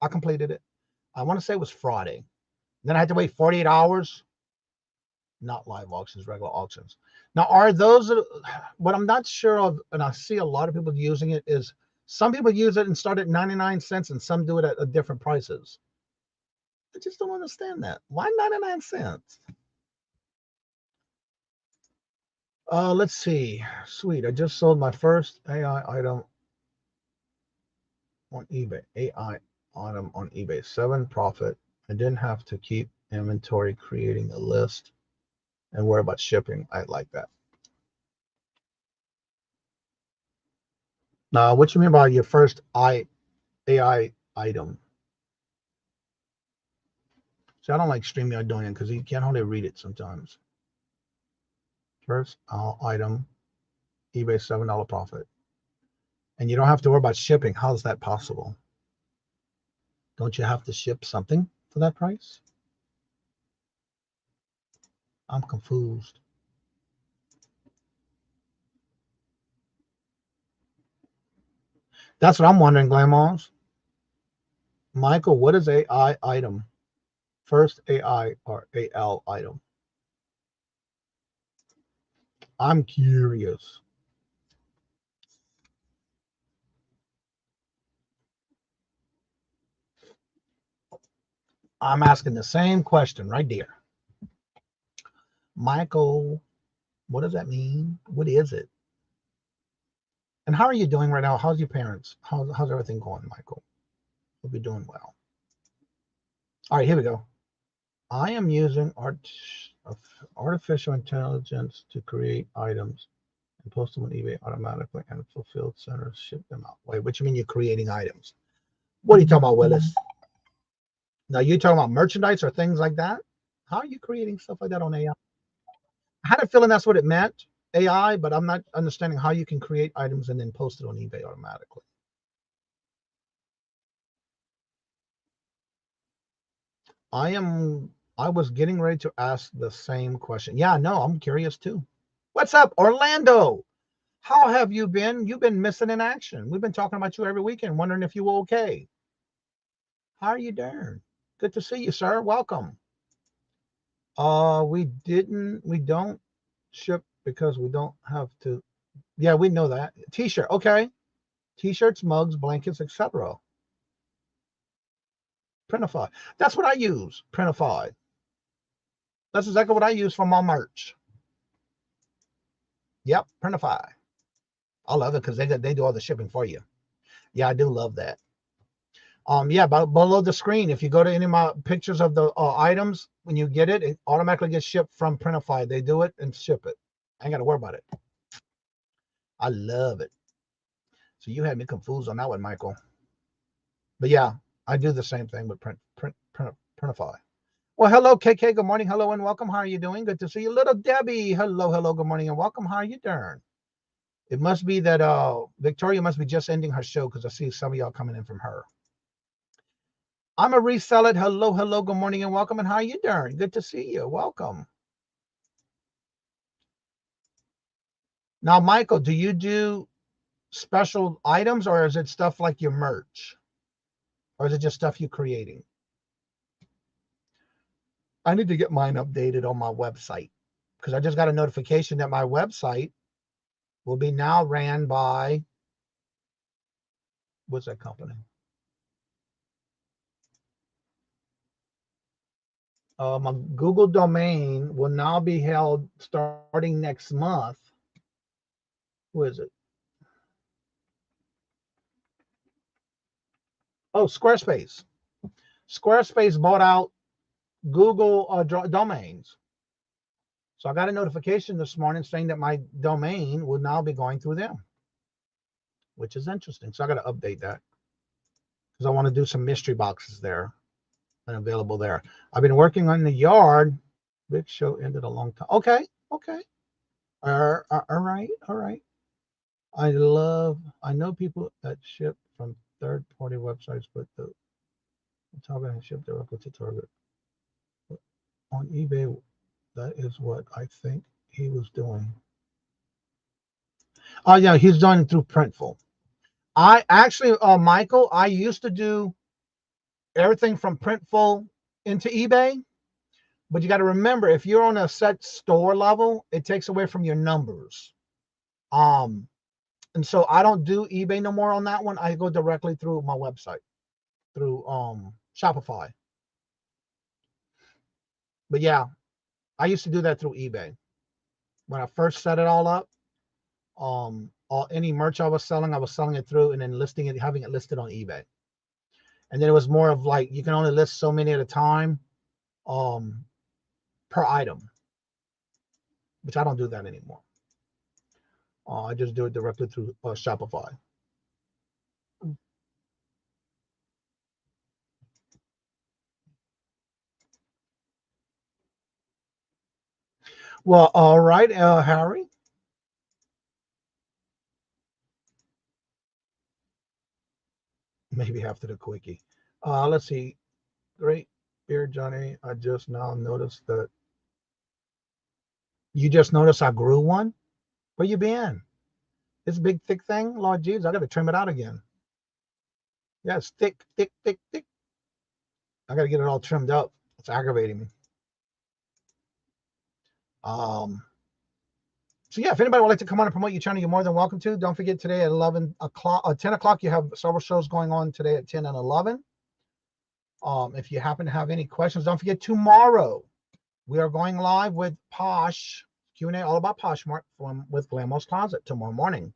I completed it. I want to say it was Friday. Then I had to wait 48 hours. Not live auctions, regular auctions. Now, are those, what I'm not sure of, and I see a lot of people using it, is some people use it and start at 99 cents and some do it at different prices. I just don't understand that. Why 99 cents? Let's see. Sweet. I just sold my first AI item on eBay. AI item on eBay. 7 profit. I didn't have to keep inventory, creating a list, and worry about shipping. I like that. Now, what you mean by your first AI item? See, I don't like StreamYard doing it because you can't hardly read it sometimes. First item, eBay $7 profit. And you don't have to worry about shipping. How is that possible? Don't you have to ship something for that price? I'm confused. That's what I'm wondering, Glamours. Michael, what is AI item? First AI or AL item? I'm curious. I'm asking the same question right there. Michael, what does that mean? What is it? And how are you doing right now? How's your parents? How's everything going, Michael? Hope you're doing well. All right, here we go. I am using artificial intelligence to create items and post them on eBay automatically, and fulfilled centers ship them out. Wait, what you mean you're creating items? What are you talking about, Willis? Now, you talking about merchandise or things like that? How are you creating stuff like that on AI? I had a feeling that's what it meant, AI, but I'm not understanding how you can create items and then post it on eBay automatically. I was getting ready to ask the same question. Yeah, no, I'm curious too. What's up, Orlando? How have you been? You've been missing in action. We've been talking about you every weekend, wondering if you were okay. How are you doing? Good to see you, sir. Welcome. We don't ship because we don't have to. Yeah, we know that. T-shirt, okay. T-shirts, mugs, blankets, etc. Printify. That's what I use. Printify. That's exactly what I use for my merch. Yep, Printify. I love it because they do all the shipping for you. Yeah, I do love that. Yeah, below the screen, if you go to any of my pictures of the items, when you get it, it automatically gets shipped from Printify. They do it and ship it. I ain't got to worry about it. I love it. So you had me confused on that one, Michael. But yeah, I do the same thing with Printify. Well, hello, KK. Good morning. Hello and welcome. How are you doing? Good to see you. Little Debbie. Hello, good morning and welcome. How are you doing? It must be that Victoria must be just ending her show because I see some of y'all coming in from her. I'm a reseller. Hello, hello, good morning and welcome. And how you doing? Good to see you. Welcome. Now, Michael, do you do special items or is it stuff like your merch? Or is it just stuff you're creating? I need to get mine updated on my website because I just got a notification that my website will be now ran by, what's that company? My Google domain will now be held starting next month. Who is it? Oh, Squarespace. Squarespace bought out Google domains. So I got a notification this morning saying that my domain will now be going through them, which is interesting. So I got to update that because I want to do some mystery boxes there and available there. I've been working on the yard. Big show ended a long time. Okay. All right. I know people that ship from third-party websites, but the Target and ship directly to Target. On eBay, that is what I think he was doing. Oh, yeah, he's done it through Printful. I actually, Michael, I used to do everything from Printful into eBay, but you got to remember, if you're on a set store level, it takes away from your numbers. And so I don't do eBay no more on that one. I go directly through my website, through Shopify. But yeah, I used to do that through eBay. When I first set it all up, any merch I was selling it through and then having it listed on eBay. And then it was more of like, you can only list so many at a time per item, which I don't do that anymore. I just do it directly through Shopify. Well, all right, Harry. Maybe after the quickie. Let's see. Great beer, Johnny. I just now noticed that. You just noticed I grew one? Where you been? This big, thick thing? Lord Jesus, I got to trim it out again. Yeah, it's thick. I got to get it all trimmed up. It's aggravating me. So yeah, if anybody would like to come on and promote your channel, you're more than welcome to. Don't forget today at 11 o'clock, 10 o'clock, you have several shows going on today at 10 and 11. If you happen to have any questions, don't forget tomorrow we are going live with Posh Q&A, all about Poshmark with Glamour's Closet tomorrow morning.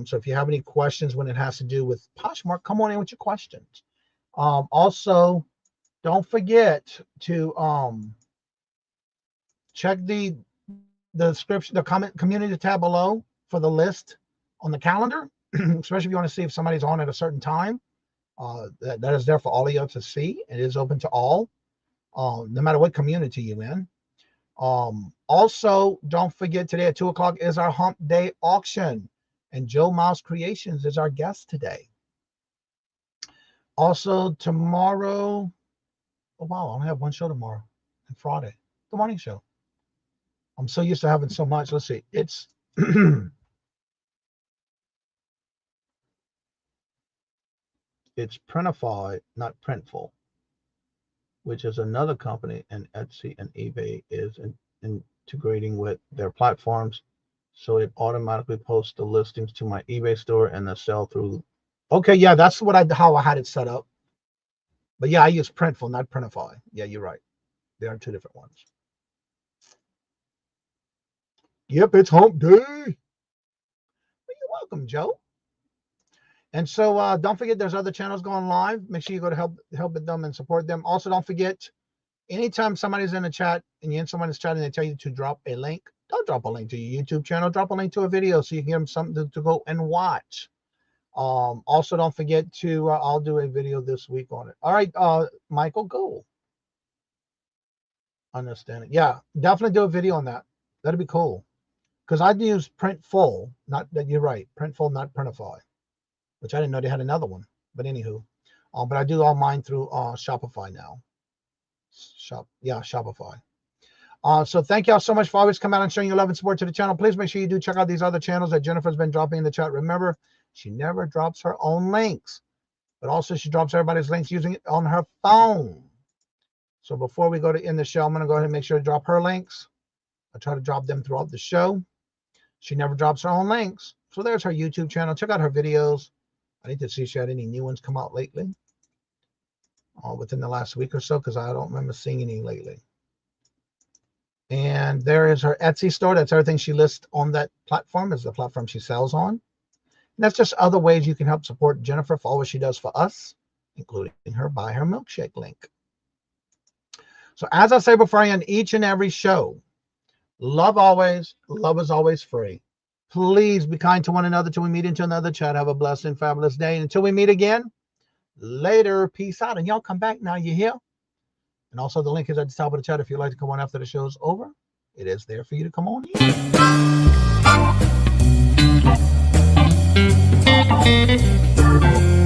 So if you have any questions when it has to do with Poshmark, come on in with your questions. Also, don't forget to check the description, the comment community tab below for the list on the calendar, especially if you want to see if somebody's on at a certain time. That is there for all of you to see. It is open to all, no matter what community you're in. Also, don't forget today at 2 o'clock is our Hump Day auction, and Joe Mouse Creations is our guest today. Also, tomorrow, oh wow, I only have one show tomorrow and Friday, the morning show. I'm so used to having so much. Let's see. It's it's Printify, not Printful, which is another company, and Etsy and eBay is integrating with their platforms, so it automatically posts the listings to my eBay store and the sell through. Okay, yeah, that's how I had it set up. But yeah, I use Printful, not Printify. Yeah, you're right. There are two different ones. Yep, it's Hump Day. Well, you're welcome, Joe. And so don't forget, there's other channels going live. Make sure you go to help them and support them. Also, don't forget, anytime somebody's in the chat and you're in someone's chat and they tell you to drop a link, don't drop a link to your YouTube channel. Drop a link to a video so you can give them something to go and watch. Also, don't forget to, I'll do a video this week on it. All right, Michael, go. Understand it. Yeah, definitely do a video on that. That'd be cool. because I use Printful, not that you're right, Printful, not Printify, which I didn't know they had another one. But anywho, but I do all mine through Shopify now. Shopify. So thank y'all so much for always coming out and showing your love and support to the channel. Please make sure you do check out these other channels that Jennifer's been dropping in the chat. Remember, she never drops her own links, but also she drops everybody's links using it on her phone. So before we go to end the show, I'm going to go ahead and make sure to drop her links. I try to drop them throughout the show. She never drops her own links. So there's her YouTube channel. Check out her videos. I need to see if she had any new ones come out lately. Within the last week or so, because I don't remember seeing any lately. And there is her Etsy store. That's everything she lists on that platform, is the platform she sells on. And that's just other ways you can help support Jennifer for all what she does for us, including her Buy Her Milkshake link. So as I say before I end each and every show, love always, love is always free. Please be kind to one another till we meet into another chat. Have a blessed and fabulous day. And until we meet again, later. Peace out. And y'all come back now. You hear? And also the link is at the top of the chat if you'd like to come on after the show's over. It is there for you to come on in.